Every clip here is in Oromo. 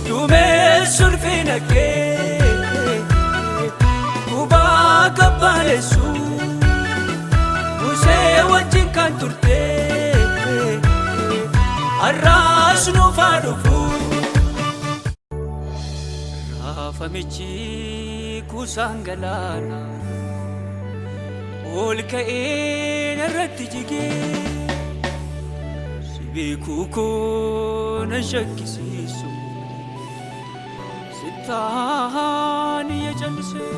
duumessuun finagee gubaa gabbaaneessu Musee wajjin kan turtee arraas nuuf haa dhufu raafamichi kuusaan galaana ol ka'een irratti jigee si beekuu koo na shakkisiisu sittaan iyya callisee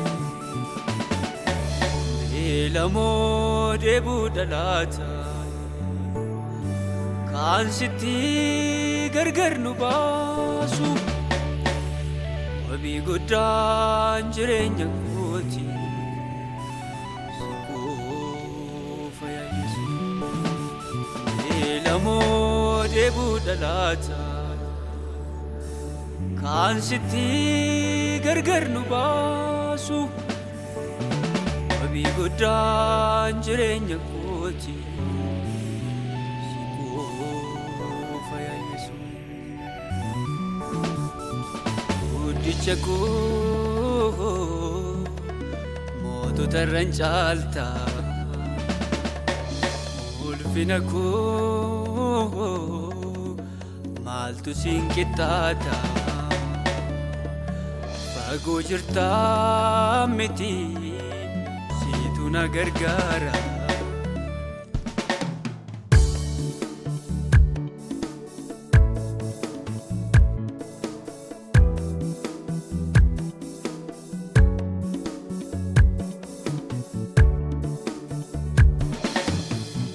beelamoo deebuu dhalaata kan sitti gargar nu baasu wabii guddaan jireenya kooti si qofa yaa Yesu beelamoo deebuu dhalaata kan sitti gargar nu baasu wabii guddaan jireenya kooti si qofa yaa Yesu guddicha koo mootota irran caalta ulfina koo maaltu siin qixxaata fagoo jirtaa miti siitu na gargaara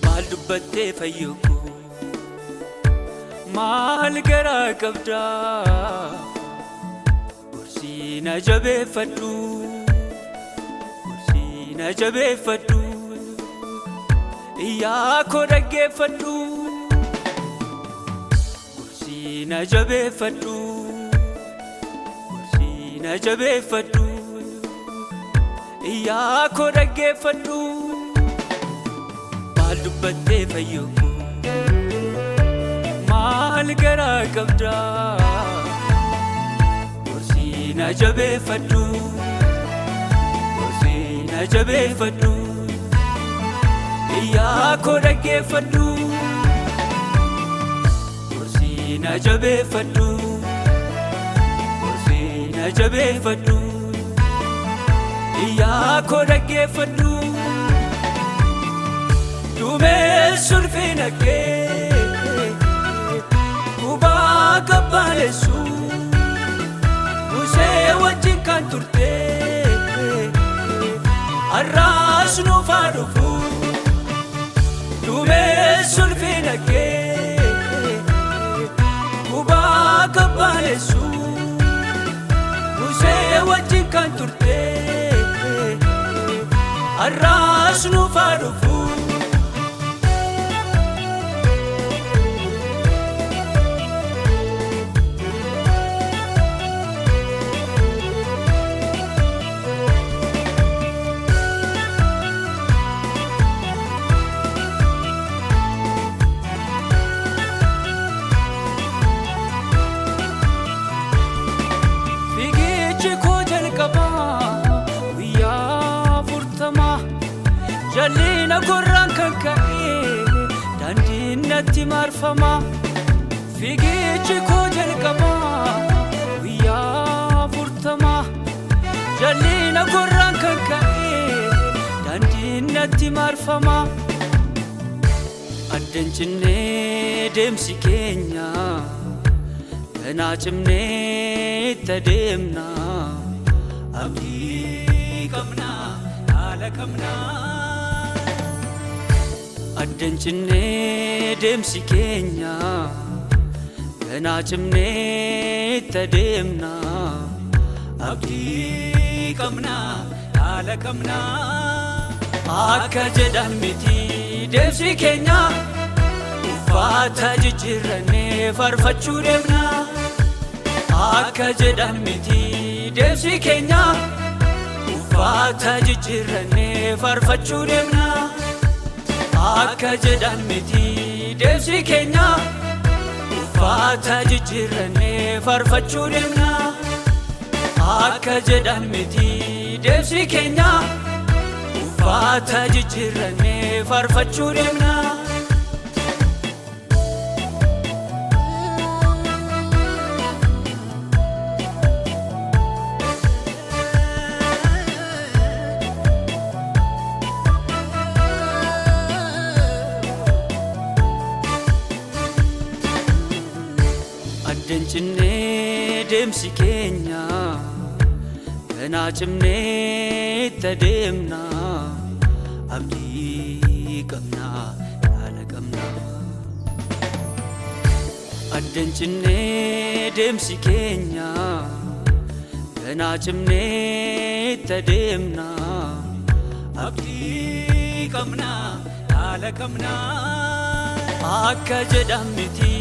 maal dubbattee fayyoo koo maal garaa qabdaa gorsii na jabeeffadhu gorsii na jabeeffadhu iyyaa koo dhaggeeffadhu gorsii na jabeeffadhu gorsii na jabeeffadhu iyyaa koo dhaggeeffadhu maal dubbattee fayyoo koo maal garaa qabdaa gorsii na jabeeffadhu gorsii na jabeeffadhu iyyaa koo dhaggeeffadhu gorsii na jabeeffadhu gorsii na jabeeffadhu iyyaa koo dhaggeeffadhu duumessuun finagee gubaa gabbaaneessu Musee wajjin kan turtee arraas nuuf haa dhufu duumessuun finagee gubaa gabbaaneessu Musee wajjin kan turtee arraas nuuf haa dhufu Jalina gorraan kan ka'ee daandiin natti marfama fiigichi koo jalqabaa guyyaa 40 jalina gorraan kan ka'ee daandiin natti marfama addan cinnee deemsi keenya ganaa cimnee itti deemna abdii qabna haala qabna addan cinnee deemsi keenya ganaa cimnee itti deemna abdii qabna haala qabna akka jedhan miti deemsi keenya uffata jijjiirrannee farfachuu deemna akka jedhan miti deemsi keenya uffata jijjiirrannee farfachuu deemna akka jedhan miti deemsi keenya uffata jijjiirrannee farfachuu deemna. Akka jedhan miti deemsi keenya uffata jijjiirrannee farfachuu deemna. Addenchinee deemsi keenya kanaa cimnee itti adeemna. Abdii qabna yaada qabna. Addenchinee deemsi keenya kanaa cimnee itti adeemna. Abdii qabna yaada qabna. Akka jedhan miti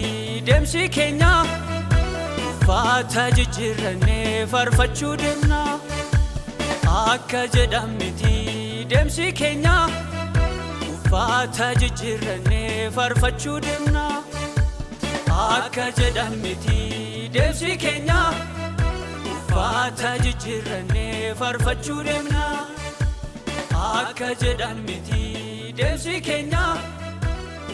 deemsi keenya uffata jijjiirrannee farfachuu deemna. Akka jedhan miti deemsi keenya uffata jijjiirrannee farfachuu deemna. Akka jedhan miti deemsi keenya uffata jijjiirrannee farfachuu deemna. Akka jedhan miti deemsi keenya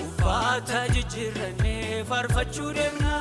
uffata jijjiirrannee farfachuu deemna.